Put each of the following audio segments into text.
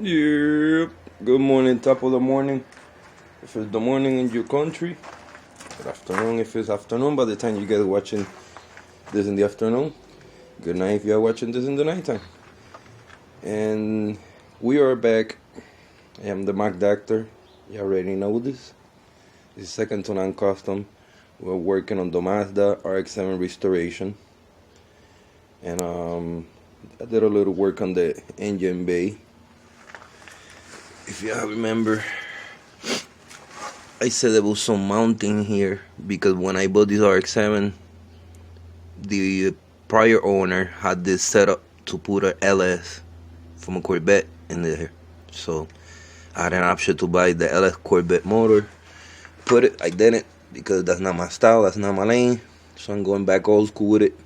Yep. Good morning, top of the morning. If it's the morning in your country, good afternoon if it's afternoon by the time you guys watching this in the afternoon. Good night if you are watching this in the nighttime. And we are back. I am the Mac Doctor. You already know this. This is second to none custom. We're working on the Mazda rx7 restoration. And I did a little work on the engine bay. If you remember, I said there was some mounting here because when I bought this rx7, the prior owner had this set up to put a LS from a Corvette in there. So I had an option to buy the LS Corvette motor. I didn't because that's not my style, that's not my lane. So I'm going back old school with it.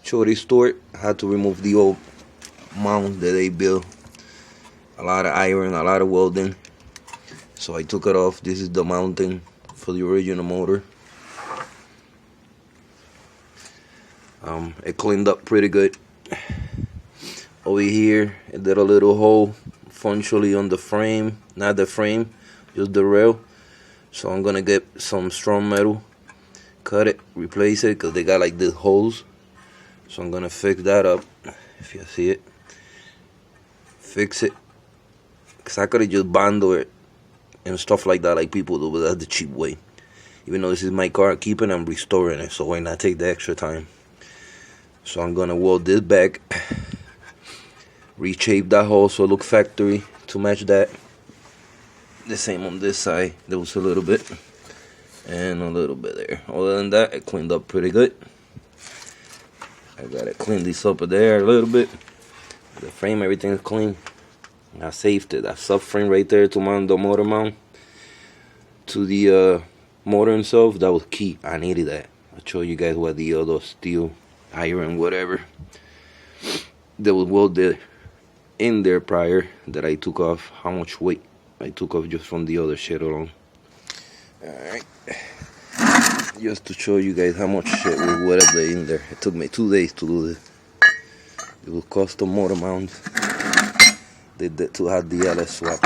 To restore it, I had to remove the old mount that they built. A lot of iron, a lot of welding. So I took it off. This is the mounting for the original motor. It cleaned up pretty good. Over here, it did a little hole functionally on the frame. Not the frame, just the rail. So I'm gonna get some strong metal, cut it, replace it, because they got like these holes. So I'm gonna fix that up, if you see it. Fix it. Because I could have just bundled it and stuff like that like people do, but that's the cheap way. Even though this is my car, keeping and restoring it, so why not take the extra time? So I'm going to weld this back, reshape that hole so it look factory to match that. The same on this side, there was a little bit, and a little bit there. Other than that, it cleaned up pretty good. I got to clean this up there a little bit. The frame, everything is clean. I saved it. That subframe right there to mount the motor mount to the motor itself. That was key. I needed that. I'll show you guys what the other steel, iron, whatever that was welded in there prior that I took off. How much weight I took off just from the other shit alone. Alright. Just to show you guys how much shit was whatever in there. It took me 2 days to do this. It was custom motor mounts. They did to have the LS swap.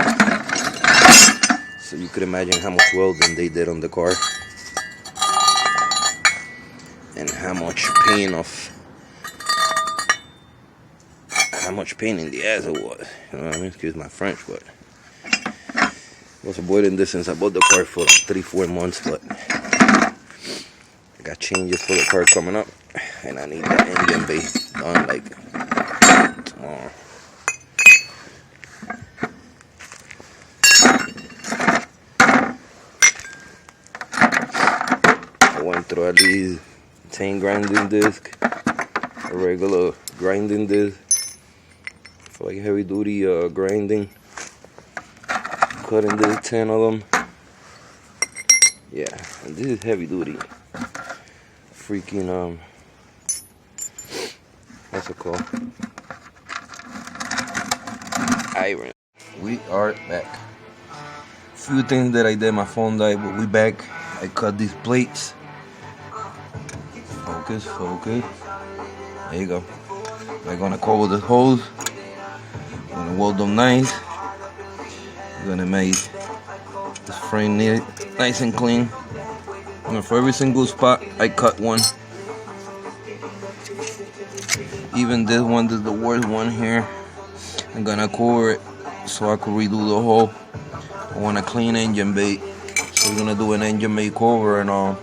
So you could imagine how much welding they did on the car. And how much pain in the ass it was. You know what I mean? Excuse my French, but I was avoiding this since I bought the car for 3-4 months, but I got changes for the car coming up. And I need that engine bay done like tomorrow. Went through at least 10 grinding disc, a regular grinding disc for like heavy duty grinding, cutting this 10 of them. Yeah, and this is heavy duty. Freaking what's it called? Iron. We are back. Few things that I did, my phone died, but we back. I cut these plates. Focus. There you go. I'm gonna cover the holes. I'm gonna weld them nice. I'm gonna make this frame nice and clean. And for every single spot, I cut one. Even this one is the worst one here. I'm gonna cover it so I can redo the hole. I want a clean engine bay. So we're gonna do an engine bay cover and I'm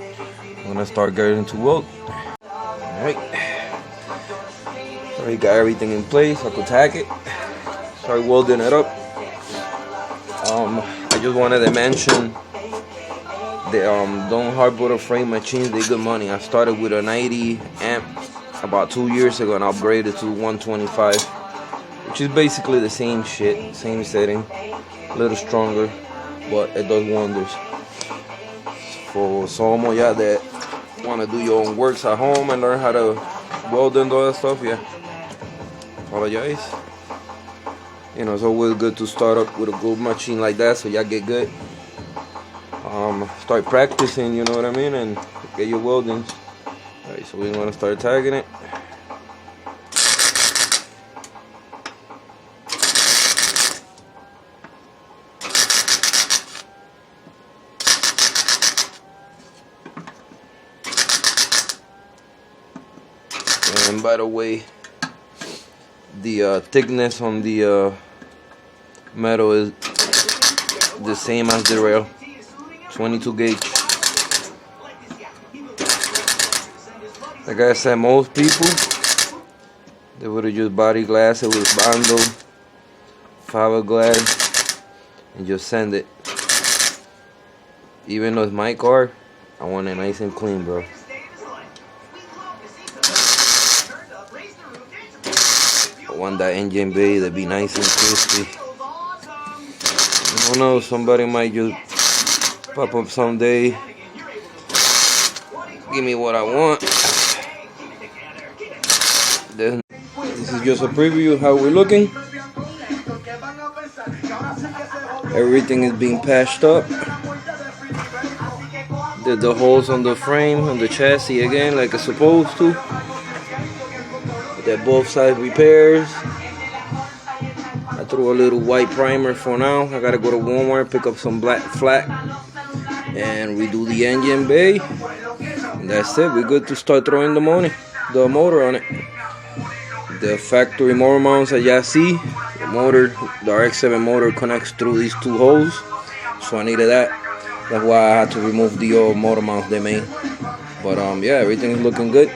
gonna start getting to weld. Alright, already got everything in place. I could tack it, start welding it up. I just wanted to mention the don't hardboard frame machines, they good money. I started with a 90 amp about 2 years ago and upgraded to 125, which is basically the same shit, same setting, a little stronger, but it does wonders. For some of y'all that want to do your own works at home and learn how to weld and all that stuff, yeah, apologize. You know, it's always good to start up with a good machine like that so y'all get good. Start practicing, you know what I mean, and get your weldings. Alright, so we want to start tagging it. And by the way, the thickness on the metal is the same as the rail, 22 gauge. Like I said, most people, they would have just body glass it with bando, fiberglass, and just sand it. Even though it's my car, I want it nice and clean, bro. I want that engine bay to be nice and crispy. I don't know, somebody might just pop up someday, give me what I want. This is just a preview of how we're looking. Everything is being patched up. Did the holes on the frame, on the chassis again like it's supposed to. Did both sides repairs. I threw a little white primer for now. I gotta go to Walmart, pick up some black flat, and redo the engine bay. And that's it. We're good to start throwing the motor on it. The factory motor mounts that y'all see, the rx7 motor connects through these two holes, so I needed that. That's why I had to remove the old motor mounts they made. But yeah, everything is looking good.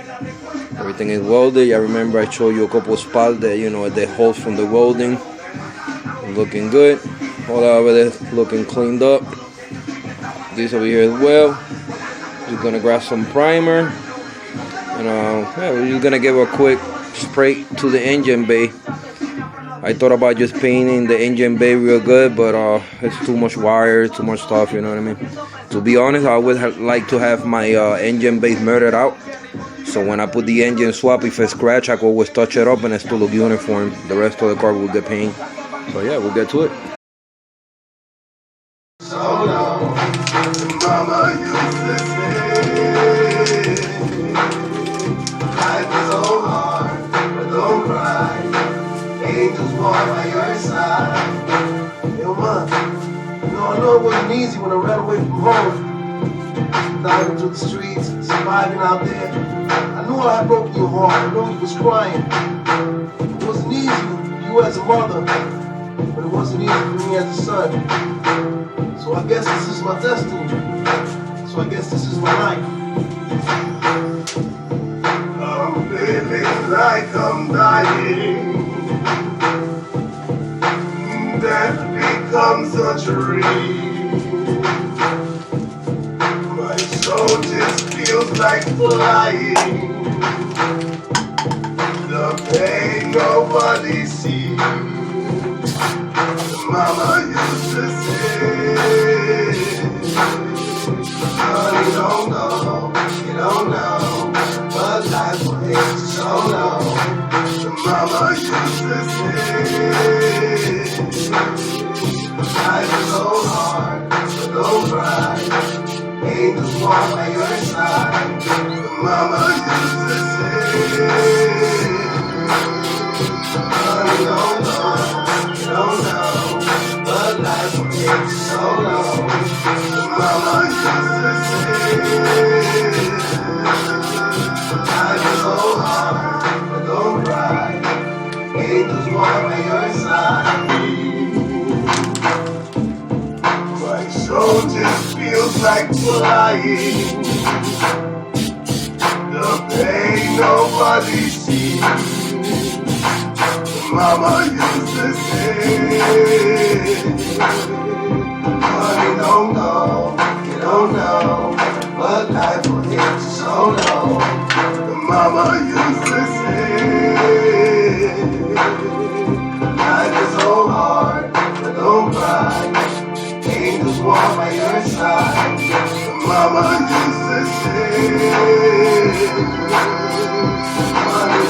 Everything is welded. I remember I showed you a couple of spots that, you know, the holes from the welding. Looking good. All over there looking cleaned up. This over here as well. Just gonna grab some primer. And yeah, we're just gonna give a quick spray to the engine bay. I thought about just painting the engine bay real good, but it's too much wire, too much stuff, you know what I mean? To be honest, I would like to have my engine bay mirrored out, so when I put the engine swap, if it's scratch, I can always touch it up and it still look uniform. The rest of the car will get paint. So yeah, we'll get to it. So long, mama used to say, life is so hard, but don't cry. Angels walk by your side. Yo, man, I know it wasn't easy when I ran away from home. Diving through the streets, surviving out there. I knew I had broken your heart. I knew you was crying. It wasn't easy for you as a mother, but it wasn't easy for me as a son. So I guess this is my destiny. So I guess this is my life. I'm feeling like I'm dying. Death becomes a dream. My soul just feels like flying. The pain nobody sees. Mama used to say, son, you don't know, but life will hate you so long. Mama used to say, life is so hard, but don't cry. Angels walk by your side. Mama used to say, son, you don't know, but life will take you so long. Mama used to say, life is so hard, but don't cry. Angels walk by your side. My soul just feels like flying. The pain nobody sees. Mama used to say, honey, you don't know, but life will hit you so low. Mama used to say, life is so hard, but don't cry. Angels walk by your side. Mama used to say, honey,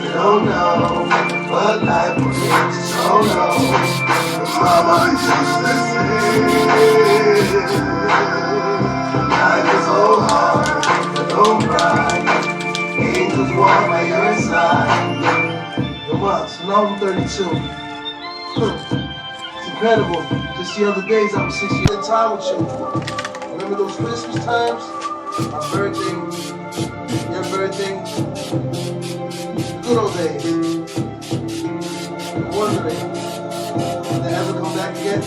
you don't know, but life will hit you so low. Mama used to say, life is so hard, but don't cry. Angels walk by your side. Yo, what? So now I'm 32. It's incredible. Just the other days I was 6 years in time with you. Remember those Christmas times? My birthday. Your birthday. Good old days. Wondering, will they ever come back again?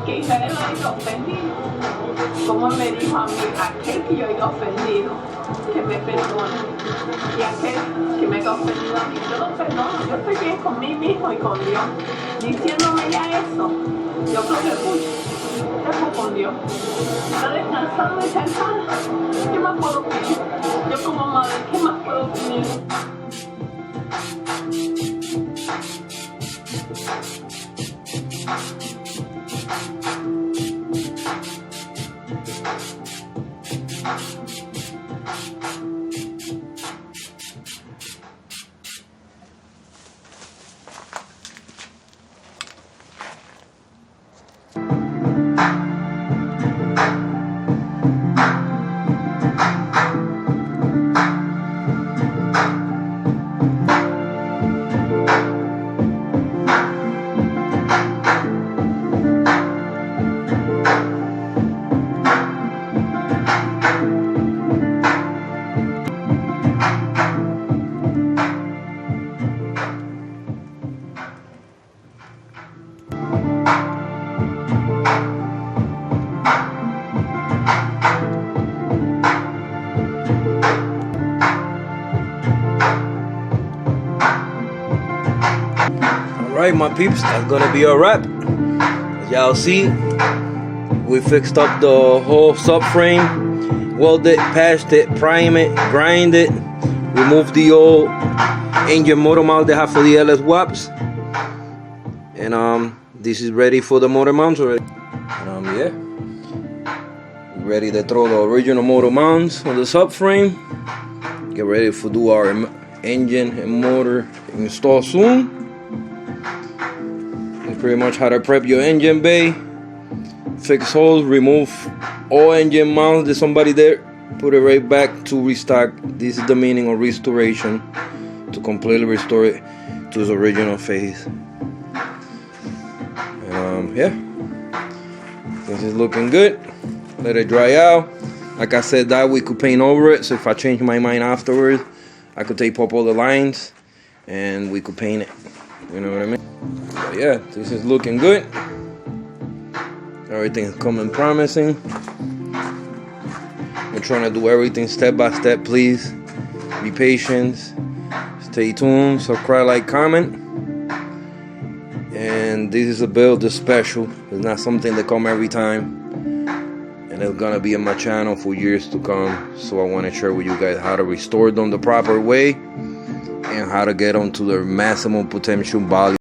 Que Israel lo hizo ofendido, como me dijo a mí, aquel que yo haya ofendido, que me perdone, y aquel que me haya ofendido a mí, yo lo perdono, yo estoy bien con mí mismo y con Dios, diciéndome ya eso, yo creo que mucho con Dios, está descansado y cansada, ¿qué más puedo pedir? Yo como madre, ¿qué más puedo pedir? Alright, my peeps, that's gonna be a wrap. As y'all see, we fixed up the whole subframe, welded, patched it, prime it, grind it, removed the old engine motor mount they have for the LS WAPs, and this is ready for the motor mounts already. Yeah, ready to throw the original motor mounts on the subframe. Get ready to do our engine and motor install soon. That's pretty much how to prep your engine bay. Fix holes, remove all engine mounts. There's somebody there, put it right back to restock. This is the meaning of restoration, to completely restore it to its original phase. Yeah, this is looking good. Let it dry out. Like I said, that we could paint over it, so if I change my mind afterwards, I could tape up all the lines and we could paint it. You know what I mean? But yeah, this is looking good. Everything's coming promising. We're trying to do everything step by step. Please be patient, stay tuned, subscribe, like, comment. And this is a build that's special. It's not something that come every time, and it's gonna be on my channel for years to come. So I want to share with you guys how to restore them the proper way and how to get them to their maximum potential volume.